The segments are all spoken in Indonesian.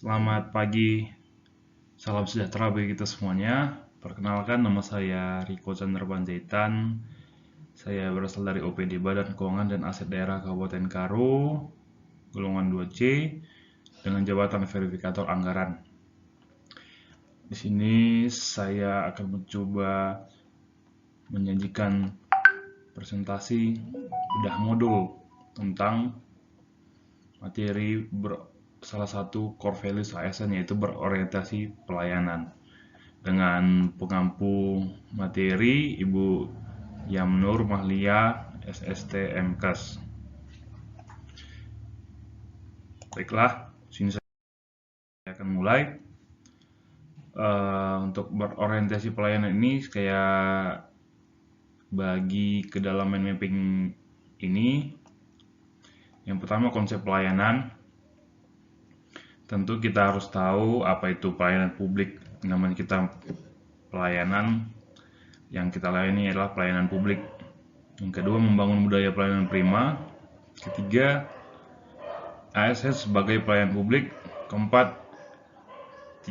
Selamat pagi, salam sejahtera bagi kita semuanya. Perkenalkan, nama saya Riko Chandra Panjaitan. Saya berasal dari OPD Badan Keuangan dan Aset Daerah Kabupaten Karo, golongan 2C, dengan jabatan verifikator anggaran. Di sini saya akan mencoba menyajikan presentasi bedah modul tentang materi salah satu core values ASN, yaitu berorientasi pelayanan, dengan pengampu materi Ibu Yamnur Mahlia, SST MKes. Baiklah, sini saya akan mulai. Untuk berorientasi pelayanan ini saya bagi ke dalam mind mapping ini. Yang pertama, konsep pelayanan. Tentu kita harus tahu apa itu pelayanan publik. Namanya kita pelayanan, yang kita layani adalah pelayanan publik. Yang kedua, membangun budaya pelayanan prima. Ketiga, ASN sebagai pelayan publik. Keempat,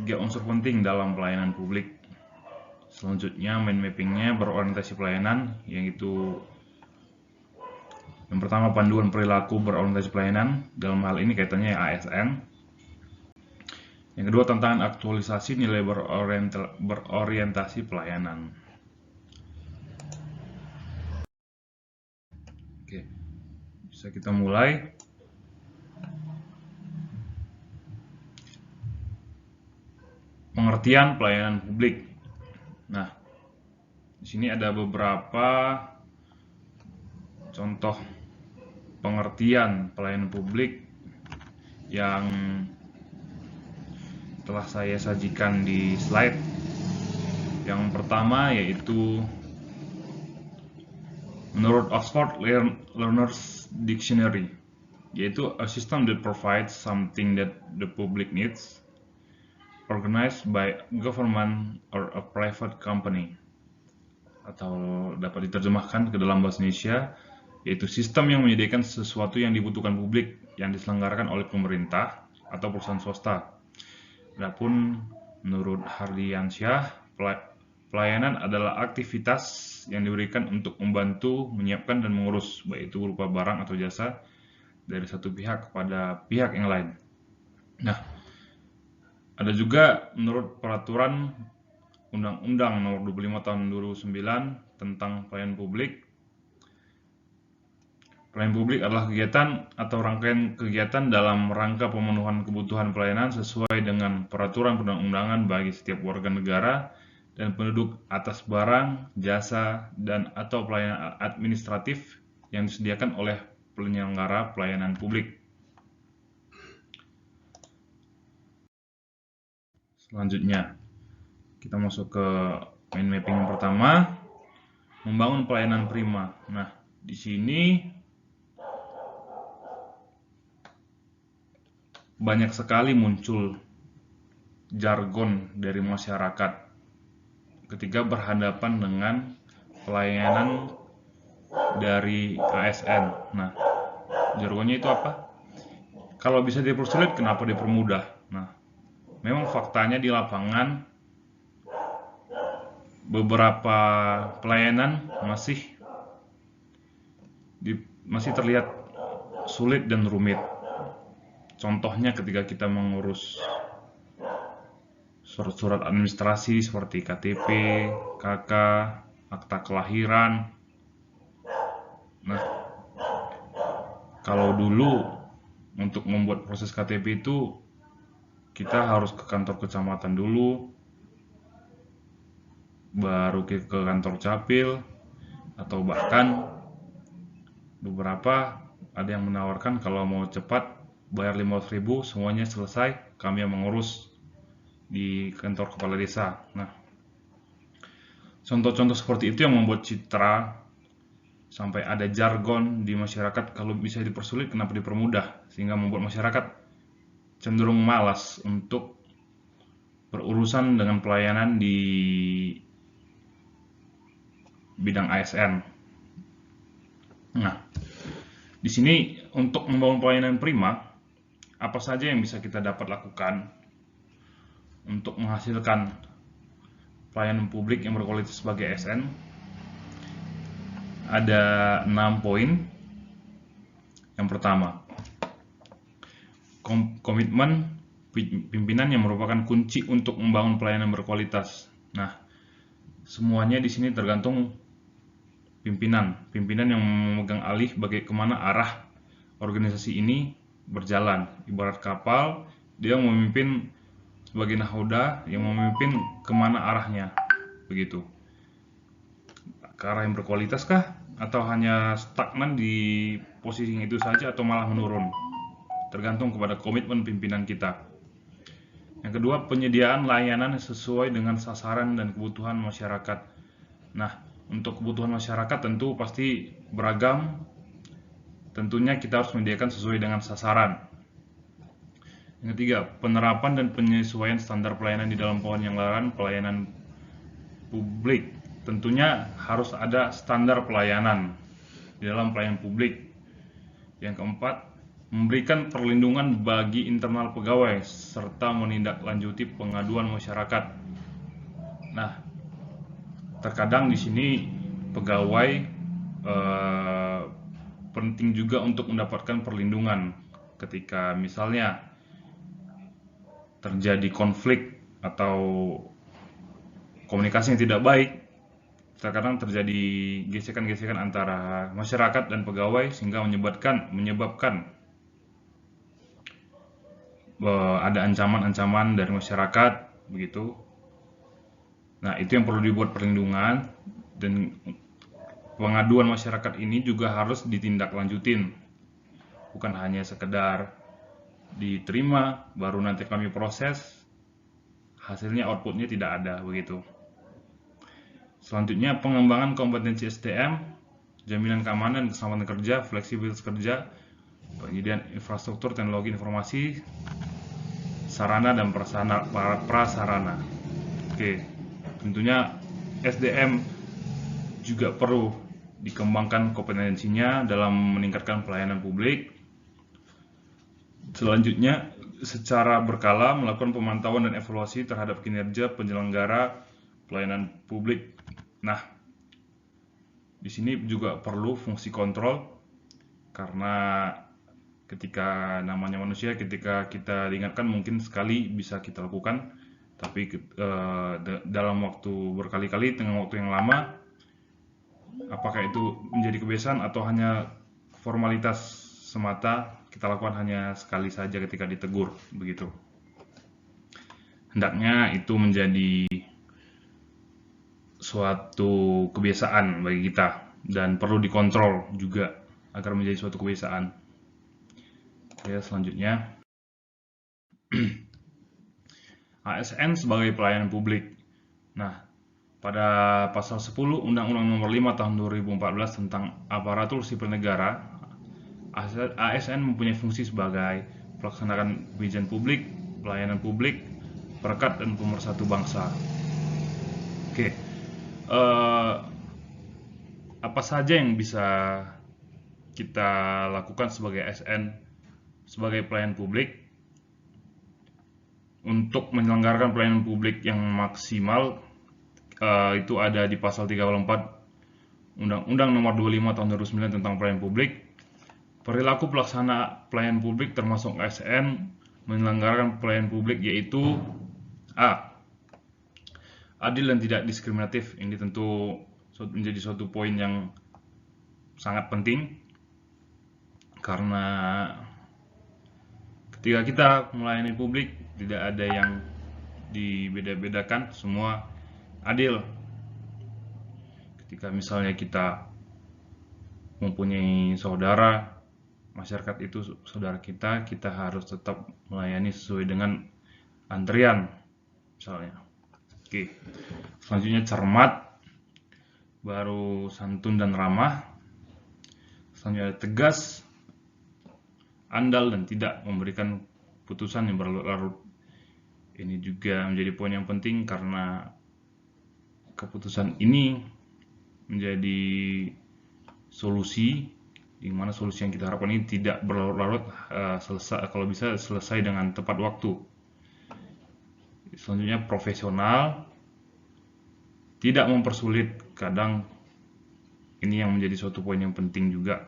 3 unsur penting dalam pelayanan publik. Selanjutnya, mind mappingnya berorientasi pelayanan, yaitu yang pertama, panduan perilaku berorientasi pelayanan. Dalam hal ini kaitannya ASN. Yang kedua, tantangan aktualisasi nilai berorientasi pelayanan. Oke, bisa kita mulai. Pengertian pelayanan publik. Nah, di sini ada beberapa contoh pengertian pelayanan publik yang telah saya sajikan di slide. Yang pertama yaitu menurut Oxford Learners Dictionary, yaitu a system that provides something that the public needs, organized by government or a private company. Atau dapat diterjemahkan ke dalam bahasa Indonesia, yaitu sistem yang menyediakan sesuatu yang dibutuhkan publik yang diselenggarakan oleh pemerintah atau perusahaan swasta. Adapun menurut Hardiansyah, pelayanan adalah aktivitas yang diberikan untuk membantu, menyiapkan, dan mengurus, baik itu berupa barang atau jasa, dari satu pihak kepada pihak yang lain. Nah, ada juga menurut peraturan Undang-Undang Nomor 25 Tahun 2009 tentang Pelayanan Publik. Pelayanan publik adalah kegiatan atau rangkaian kegiatan dalam rangka pemenuhan kebutuhan pelayanan sesuai dengan peraturan perundang-undangan bagi setiap warga negara dan penduduk atas barang, jasa, dan atau pelayanan administratif yang disediakan oleh penyelenggara pelayanan publik. Selanjutnya, kita masuk ke mind mapping yang pertama, membangun pelayanan prima. Nah, di sini banyak sekali muncul jargon dari masyarakat ketika berhadapan dengan pelayanan dari ASN. Nah, jargonnya itu apa? Kalau bisa dipersulit, kenapa dipermudah? Nah, memang faktanya di lapangan beberapa pelayanan masih terlihat sulit dan rumit. Contohnya ketika kita mengurus surat-surat administrasi seperti KTP, KK, akta kelahiran. Nah, kalau dulu untuk membuat proses KTP itu kita harus ke kantor kecamatan dulu, baru ke kantor Capil, atau bahkan beberapa ada yang menawarkan kalau mau cepat bayar 500.000 semuanya selesai, kami yang mengurus di kantor kepala desa. Nah, contoh-contoh seperti itu yang membuat citra sampai ada jargon di masyarakat, kalau bisa dipersulit kenapa dipermudah, sehingga membuat masyarakat cenderung malas untuk berurusan dengan pelayanan di bidang ASN. Nah, di sini untuk membangun pelayanan prima, apa saja yang bisa kita dapat lakukan? untuk menghasilkan pelayanan publik yang berkualitas sebagai ASN, ada 6 poin. Yang pertama, komitmen pimpinan yang merupakan kunci untuk membangun pelayanan berkualitas. Nah, semuanya di sini tergantung pimpinan yang memegang alih bagaimana arah organisasi ini berjalan. Ibarat kapal, dia memimpin sebagai nahoda yang memimpin kemana arahnya, begitu. Ke arah yang berkualitas kah? Atau hanya stagnan di posisi itu saja atau malah menurun? Tergantung kepada komitmen pimpinan kita. Yang kedua, penyediaan layanan sesuai dengan sasaran dan kebutuhan masyarakat. Nah, untuk kebutuhan masyarakat tentu pasti beragam. Tentunya kita harus menyediakan sesuai dengan sasaran. Yang ketiga, penerapan dan penyesuaian standar pelayanan di dalam penyelenggaraan pelayanan publik. Tentunya harus ada standar pelayanan di dalam pelayanan publik. Yang keempat, memberikan perlindungan bagi internal pegawai serta menindaklanjuti pengaduan masyarakat. Nah, terkadang di sini pegawai penting juga untuk mendapatkan perlindungan ketika misalnya terjadi konflik atau komunikasi yang tidak baik. Terkadang terjadi gesekan-gesekan antara masyarakat dan pegawai sehingga menyebabkan ada ancaman-ancaman dari masyarakat, begitu. Nah, itu yang perlu dibuat perlindungan, dan pengaduan masyarakat ini juga harus ditindaklanjutin, bukan hanya sekedar diterima baru nanti kami proses, hasilnya outputnya tidak ada, begitu. Selanjutnya, pengembangan kompetensi SDM, jaminan keamanan dan keselamatan kerja, fleksibilitas kerja, penyediaan infrastruktur teknologi informasi, sarana dan prasarana. Oke, tentunya SDM juga perlu dikembangkan kompetensinya dalam meningkatkan pelayanan publik. Selanjutnya, secara berkala melakukan pemantauan dan evaluasi terhadap kinerja penyelenggara pelayanan publik. Nah, di sini juga perlu fungsi kontrol, karena ketika namanya manusia, ketika kita diingatkan mungkin sekali bisa kita lakukan, tapi dalam waktu berkali-kali dengan waktu yang lama, apakah itu menjadi kebiasaan atau hanya formalitas semata, kita lakukan hanya sekali saja ketika ditegur, begitu. Hendaknya itu menjadi suatu kebiasaan bagi kita dan perlu dikontrol juga agar menjadi suatu kebiasaan. Ya, selanjutnya ASN sebagai pelayanan publik. Nah, pada pasal 10 Undang-Undang Nomor 5 Tahun 2014 tentang Aparatur Sipil Negara, ASN mempunyai fungsi sebagai pelaksanaan kebijakan publik, pelayanan publik, perekat dan pemersatu bangsa. Oke, apa saja yang bisa kita lakukan sebagai ASN, sebagai pelayan publik untuk menyelenggarakan pelayanan publik yang maksimal? Itu ada di pasal 34 Undang-Undang Nomor 25 Tahun 2009 tentang pelayanan publik. Perilaku pelaksana pelayanan publik termasuk ASN menyelenggarakan pelayanan publik yaitu A. Adil dan tidak diskriminatif. Ini tentu menjadi suatu poin yang sangat penting, karena ketika kita melayani publik tidak ada yang dibeda-bedakan, semua adil. Ketika misalnya kita mempunyai saudara, masyarakat itu saudara kita, kita harus tetap melayani sesuai dengan antrian misalnya. Oke, selanjutnya cermat, baru santun dan ramah. Selanjutnya tegas, andal dan tidak memberikan putusan yang berlarut-larut. Ini juga menjadi poin yang penting karena keputusan ini menjadi solusi, di mana solusi yang kita harapkan ini tidak berlarut-larut, selesai, kalau bisa selesai dengan tepat waktu. Selanjutnya profesional, tidak mempersulit. Kadang ini yang menjadi suatu poin yang penting juga.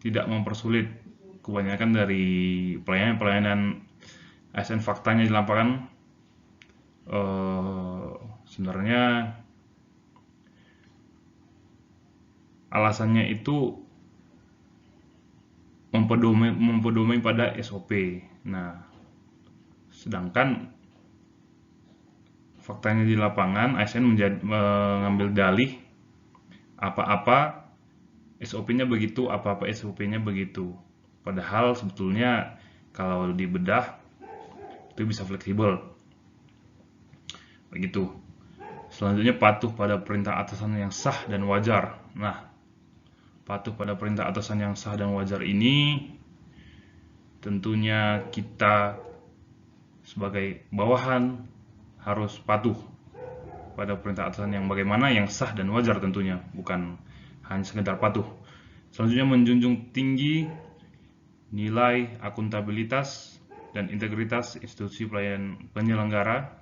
Tidak mempersulit. Kebanyakan dari pelayanan ASN faktanya di lapangan sebenarnya alasannya itu mempedomai pada SOP. Nah, sedangkan faktanya di lapangan ASN mengambil dalih apa-apa SOP-nya begitu, apa-apa SOP-nya begitu. Padahal sebetulnya kalau dibedah itu bisa fleksibel. Begitu. Selanjutnya patuh pada perintah atasan yang sah dan wajar. Nah, patuh pada perintah atasan yang sah dan wajar ini tentunya kita sebagai bawahan harus patuh pada perintah atasan yang bagaimana, yang sah dan wajar tentunya, bukan hanya sekedar patuh. Selanjutnya menjunjung tinggi nilai akuntabilitas dan integritas institusi pelayanan penyelenggara,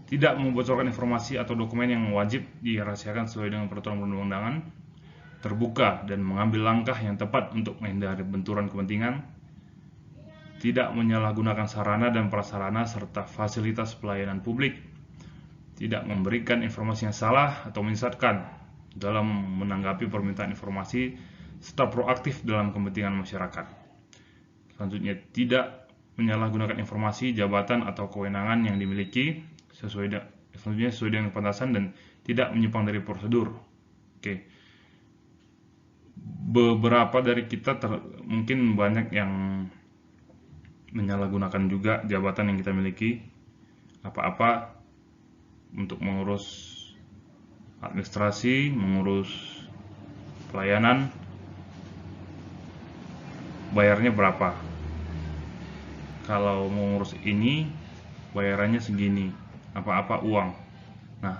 tidak membocorkan informasi atau dokumen yang wajib dirahasiakan sesuai dengan peraturan perundang-undangan, terbuka dan mengambil langkah yang tepat untuk menghindari benturan kepentingan, tidak menyalahgunakan sarana dan prasarana serta fasilitas pelayanan publik, tidak memberikan informasi yang salah atau menyesatkan dalam menanggapi permintaan informasi, serta proaktif dalam kepentingan masyarakat. Selanjutnya, tidak menyalahgunakan informasi, jabatan, atau kewenangan yang dimiliki sesuai dengan kepantasan dan tidak menyimpang dari prosedur. Oke. Beberapa dari kita mungkin banyak yang menyalahgunakan juga jabatan yang kita miliki, apa-apa untuk mengurus administrasi, mengurus pelayanan, bayarnya berapa. Kalau mengurus ini, bayarannya segini, apa-apa uang. Nah,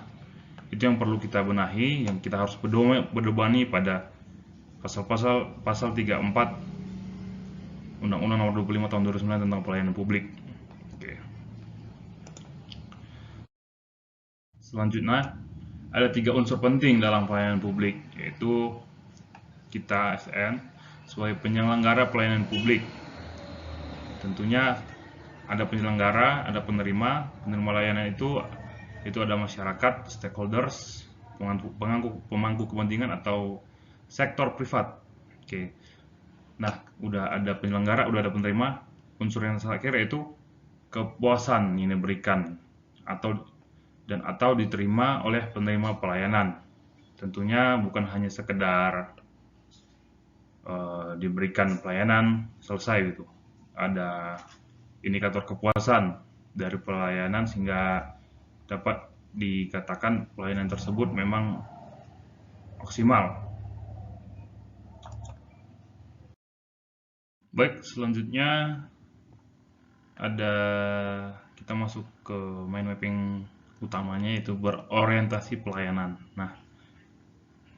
itu yang perlu kita benahi, yang kita harus berdobani pada pasal 34 Undang-Undang Nomor 25 Tahun 2009 tentang Pelayanan Publik. Oke. Selanjutnya, ada 3 unsur penting dalam pelayanan publik, yaitu kita ASN sebagai penyelenggara pelayanan publik. Tentunya ada penyelenggara, ada penerima. Penerima layanan itu ada masyarakat, stakeholders, pemangku kepentingan atau sektor privat. Oke. Nah, udah ada penyelenggara, udah ada penerima. Unsur yang terakhir yaitu kepuasan yang diberikan atau diterima oleh penerima pelayanan. Tentunya bukan hanya sekedar diberikan pelayanan selesai gitu. Ada indikator kepuasan dari pelayanan sehingga dapat dikatakan pelayanan tersebut memang maksimal. Baik, selanjutnya kita masuk ke mind mapping utamanya, yaitu berorientasi pelayanan. Nah,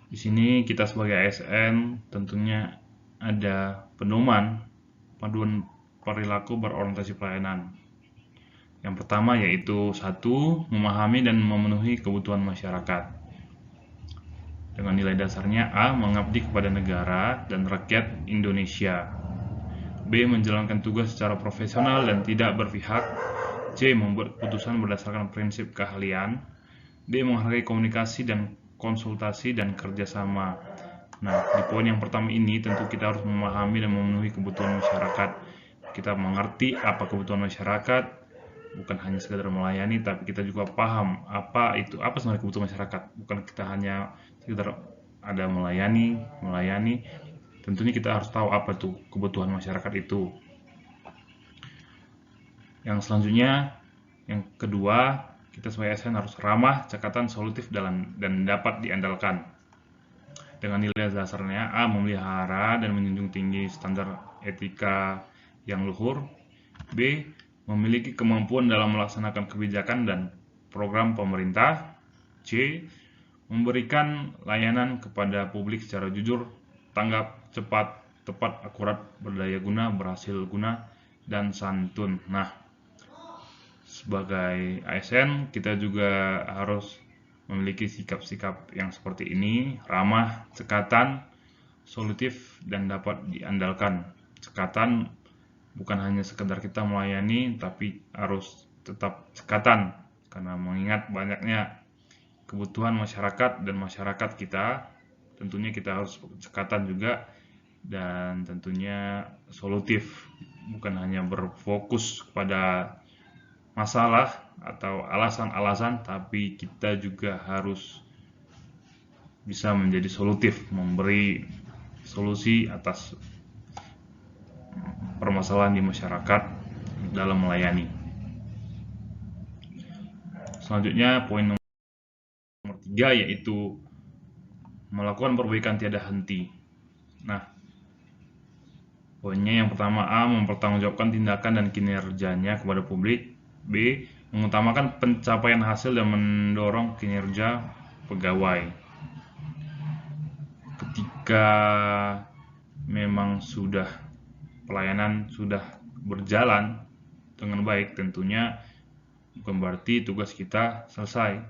di sini kita sebagai ASN tentunya ada pedoman panduan perilaku berorientasi pelayanan. Yang pertama yaitu 1. Memahami dan memenuhi kebutuhan masyarakat. Dengan nilai dasarnya A. Mengabdi kepada negara dan rakyat Indonesia. B. Menjalankan tugas secara profesional dan tidak berpihak. C. Membuat keputusan berdasarkan prinsip keahlian. D. Menghargai komunikasi dan konsultasi dan kerjasama. Nah, di poin yang pertama ini tentu kita harus memahami dan memenuhi kebutuhan masyarakat. Kita mengerti apa kebutuhan masyarakat, bukan hanya sekedar melayani, tapi kita juga paham apa sebenarnya kebutuhan masyarakat. Bukan kita hanya sekedar ada melayani. Tentunya kita harus tahu apa tuh kebutuhan masyarakat itu. Yang selanjutnya, yang kedua, kita sebagai ASN harus ramah, cekatan, solutif dan dapat diandalkan. Dengan nilai dasarnya A. Memelihara dan menjunjung tinggi standar etika yang luhur. B. Memiliki kemampuan dalam melaksanakan kebijakan dan program pemerintah. C. Memberikan layanan kepada publik secara jujur, tanggap, cepat, tepat, akurat, berdaya guna, berhasil guna, dan santun. Nah, sebagai ASN kita juga harus memiliki sikap-sikap yang seperti ini, ramah, cekatan, solutif, dan dapat diandalkan. Cekatan bukan hanya sekedar kita melayani, tapi harus tetap cekatan, karena mengingat banyaknya kebutuhan masyarakat dan masyarakat kita, tentunya kita harus cekatan juga, dan tentunya solutif, bukan hanya berfokus pada masalah atau alasan-alasan, tapi kita juga harus bisa menjadi solutif, memberi solusi atas permasalahan di masyarakat dalam melayani. Selanjutnya poin nomor 3 yaitu melakukan perbaikan tiada henti. Nah, poinnya yang pertama, A. Mempertanggungjawabkan tindakan dan kinerjanya kepada publik. B. Mengutamakan pencapaian hasil dan mendorong kinerja pegawai. Ketika memang pelayanan sudah berjalan dengan baik, tentunya bukan berarti tugas kita selesai.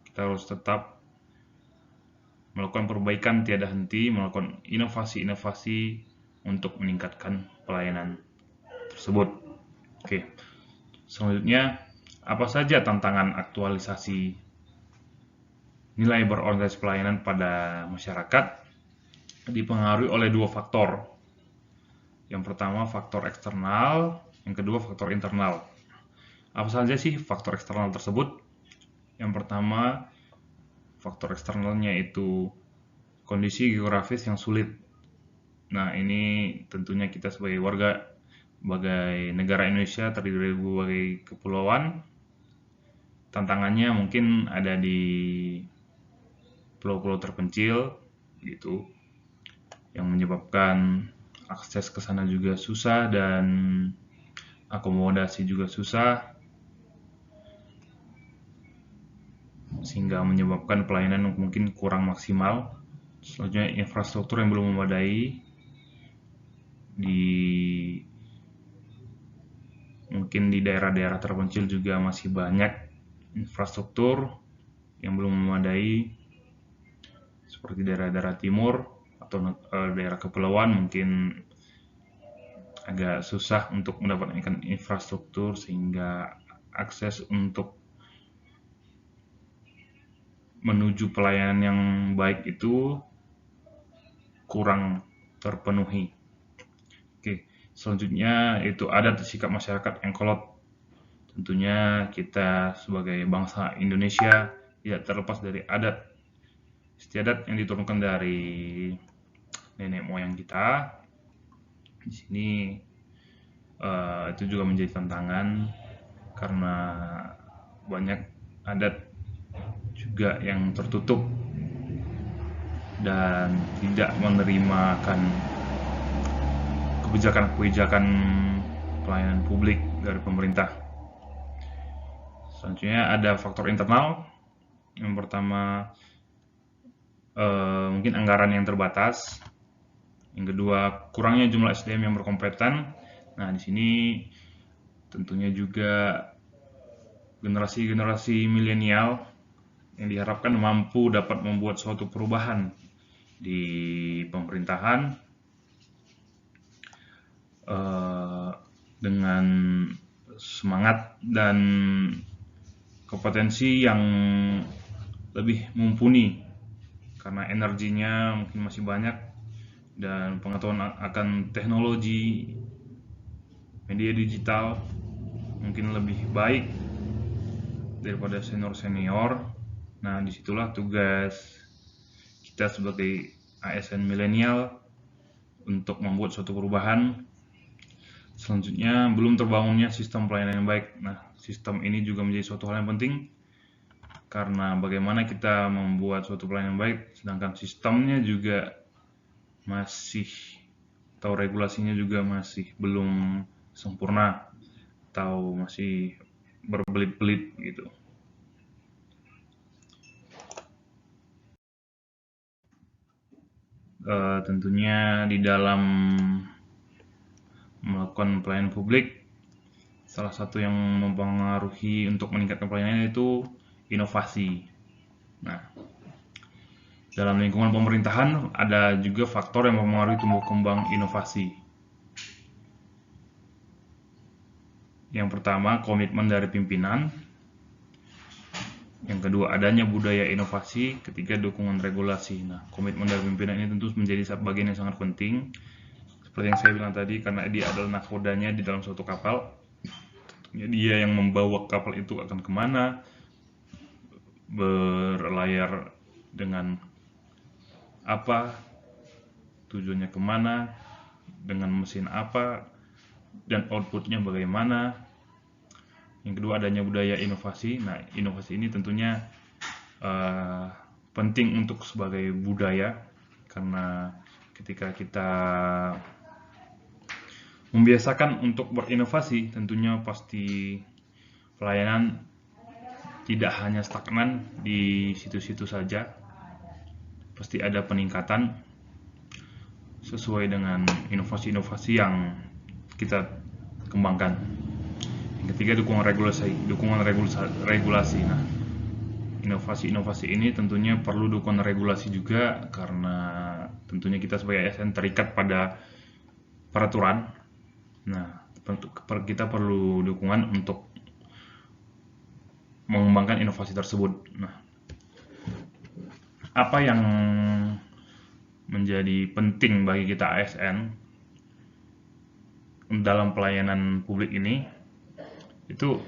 Kita harus tetap melakukan perbaikan tiada henti, melakukan inovasi-inovasi untuk meningkatkan pelayanan tersebut. Oke. Selanjutnya, apa saja tantangan aktualisasi nilai berorientasi pelayanan pada masyarakat? Dipengaruhi oleh dua faktor. Yang pertama faktor eksternal, yang kedua faktor internal. Apa saja sih faktor eksternal tersebut? Yang pertama, faktor eksternalnya itu kondisi geografis yang sulit. Nah, ini tentunya kita sebagai negara Indonesia terdiri dari berbagai kepulauan. Tantangannya mungkin ada di pulau-pulau terpencil gitu, yang menyebabkan akses ke sana juga susah dan akomodasi juga susah, sehingga menyebabkan pelayanan mungkin kurang maksimal. Selanjutnya, infrastruktur yang belum memadai. Mungkin di daerah-daerah terpencil juga masih banyak infrastruktur yang belum memadai, seperti daerah-daerah timur atau daerah kepulauan mungkin agak susah untuk mendapatkan infrastruktur, sehingga akses untuk menuju pelayanan yang baik itu kurang terpenuhi. Oke, selanjutnya itu adat sikap masyarakat yang kolot. Tentunya kita sebagai bangsa Indonesia tidak terlepas dari adat istiadat yang diturunkan dari nenek moyang kita. Di sini itu juga menjadi tantangan karena banyak adat juga yang tertutup dan tidak menerimakan kebijakan-kebijakan pelayanan publik dari pemerintah. Selanjutnya ada faktor internal. Yang pertama mungkin anggaran yang terbatas. Yang kedua, kurangnya jumlah SDM yang berkompeten. Nah, di sini tentunya juga generasi-generasi milenial yang diharapkan mampu dapat membuat suatu perubahan di pemerintahan dengan semangat dan kompetensi yang lebih mumpuni, karena energinya mungkin masih banyak dan pengetahuan akan teknologi media digital mungkin lebih baik daripada senior-senior. Nah, disitulah tugas kita sebagai ASN milenial untuk membuat suatu perubahan. Selanjutnya, belum terbangunnya sistem pelayanan yang baik. Nah, sistem ini juga menjadi suatu hal yang penting, karena bagaimana kita membuat suatu pelayanan yang baik, sedangkan sistemnya juga masih, atau regulasinya juga masih belum sempurna, atau masih berbelit-belit gitu. Tentunya di dalam melakukan pelayanan publik, salah satu yang mempengaruhi untuk meningkatkan pelayanan itu inovasi. Nah, dalam lingkungan pemerintahan ada juga faktor yang mempengaruhi tumbuh kembang inovasi. Yang pertama, komitmen dari pimpinan. Yang kedua, adanya budaya inovasi. Ketiga, dukungan regulasi. Nah, komitmen dari pimpinan ini tentu menjadi bagian yang sangat penting. Seperti yang saya bilang tadi, karena dia adalah nakodanya di dalam suatu kapal. Dia yang membawa kapal itu akan kemana, berlayar dengan apa, tujuannya kemana, dengan mesin apa, dan outputnya bagaimana. Yang kedua, adanya budaya inovasi. Nah, inovasi ini tentunya penting untuk sebagai budaya, karena ketika kita membiasakan untuk berinovasi, tentunya pasti pelayanan tidak hanya stagnan di situ-situ saja, pasti ada peningkatan sesuai dengan inovasi-inovasi yang kita kembangkan. Yang ketiga, dukungan regulasi. Nah, inovasi-inovasi ini tentunya perlu dukungan regulasi juga, karena tentunya kita sebagai ASN terikat pada peraturan. Nah, kita perlu dukungan untuk mengembangkan inovasi tersebut. Nah, apa yang menjadi penting bagi kita ASN dalam pelayanan publik ini, itu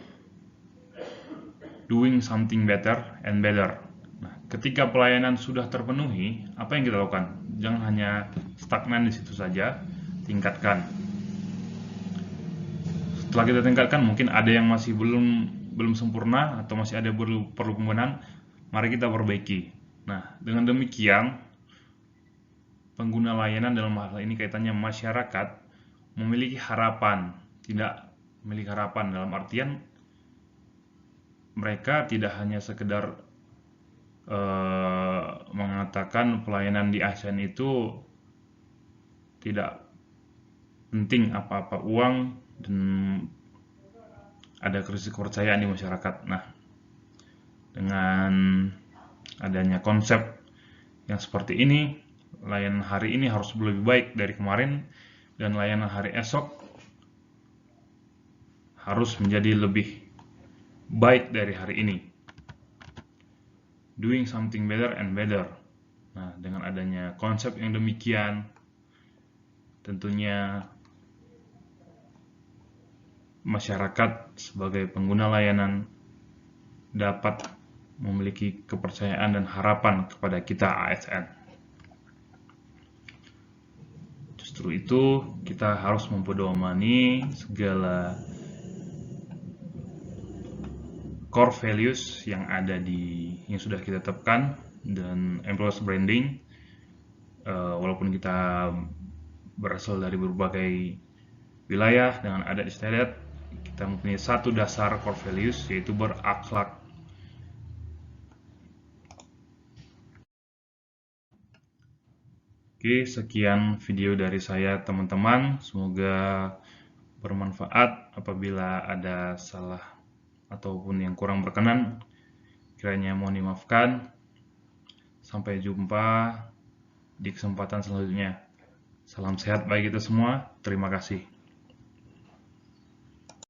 doing something better and better. Nah, ketika pelayanan sudah terpenuhi, apa yang kita lakukan? Jangan hanya stagnan di situ saja, tingkatkan. Setelah kita tingkatkan, mungkin ada yang masih belum sempurna atau masih ada perlu pembenahan, mari kita perbaiki. Nah, dengan demikian pengguna layanan dalam hal ini kaitannya masyarakat memiliki harapan, tidak memiliki harapan dalam artian mereka tidak hanya sekedar mengatakan pelayanan di ASN itu tidak penting apa-apa uang dan ada krisis kepercayaan di masyarakat. Nah, dengan adanya konsep yang seperti ini, layanan hari ini harus lebih baik dari kemarin, dan layanan hari esok harus menjadi lebih baik dari hari ini. Doing something better and better. Nah, dengan adanya konsep yang demikian, tentunya masyarakat sebagai pengguna layanan dapat memiliki kepercayaan dan harapan kepada kita ASN. Justru itu, kita harus mempedomani segala core values yang ada yang sudah kita tetapkan, dan employer branding. Walaupun kita berasal dari berbagai wilayah dengan adat istiadat, kita mempunyai satu dasar core values, yaitu berakhlak. Oke, sekian video dari saya teman-teman, semoga bermanfaat. Apabila ada salah ataupun yang kurang berkenan, kiranya mohon dimaafkan. Sampai jumpa di kesempatan selanjutnya. Salam sehat bagi kita semua. Terima kasih.